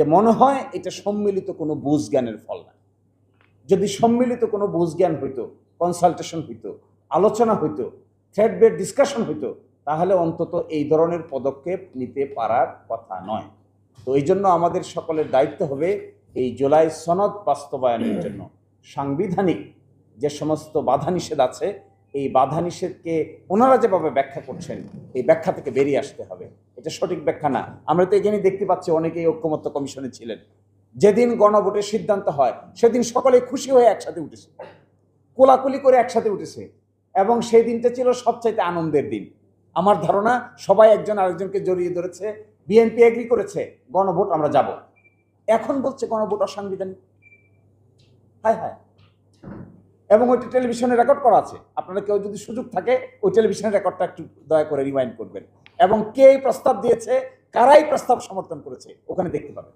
যে মনে হয় এটা সম্মিলিত কোনো বুঝ জ্ঞানের ফল না। যদি সম্মিলিত কোনো বুঝ জ্ঞান হইতো, কনসালটেশন হইতো, আলোচনা হইতো, থ্রেড বেড ডিসকাশন হইতো, তাহলে অন্তত এই ধরনের পদক্ষেপ নিতে পারার কথা নয়। তো এই জন্য আমাদের সকলের দায়িত্ব হবে এই জুলাই সনদ বাস্তবায়নের জন্য সাংবিধানিক যে সমস্ত বাধা নিষেধ আছে, এই বাধা নিষেধকে ওনারা যেভাবে ব্যাখ্যা করছেন, এই ব্যাখ্যা থেকে বেরিয়ে আসতে হবে। এটা সঠিক ব্যাখ্যা না। আমরা তো এখানে দেখতে পাচ্ছি অনেকেই ঐক্যমত্য কমিশনে ছিলেন। যেদিন গণভোটের সিদ্ধান্ত হয় সেদিন সকলে খুশি হয়ে একসাথে উঠেছে, কোলাকুলি করে একসাথে উঠেছে, এবং সেই দিনটা ছিল সবচাইতে আনন্দের দিন। আমার ধারণা সবাই একজন আরেকজনকে জড়িয়ে ধরেছে। বিএনপি এগ্রি করেছে গণভোট আমরা যাব, এখন বলছে গণভোট অসাংবিধানিক। হ্যাঁ হ্যাঁ, এবং ওইটা টেলিভিশনে রেকর্ড করা আছে। আপনারা কেউ যদি সুযোগ থাকে ওই টেলিভিশনের রেকর্ডটা একটু দয়া করে রিমাইন্ড করবেন, এবং কে এই প্রস্তাব দিয়েছে, কারাই প্রস্তাব সমর্থন করেছে ওখানে দেখতে পাবেন।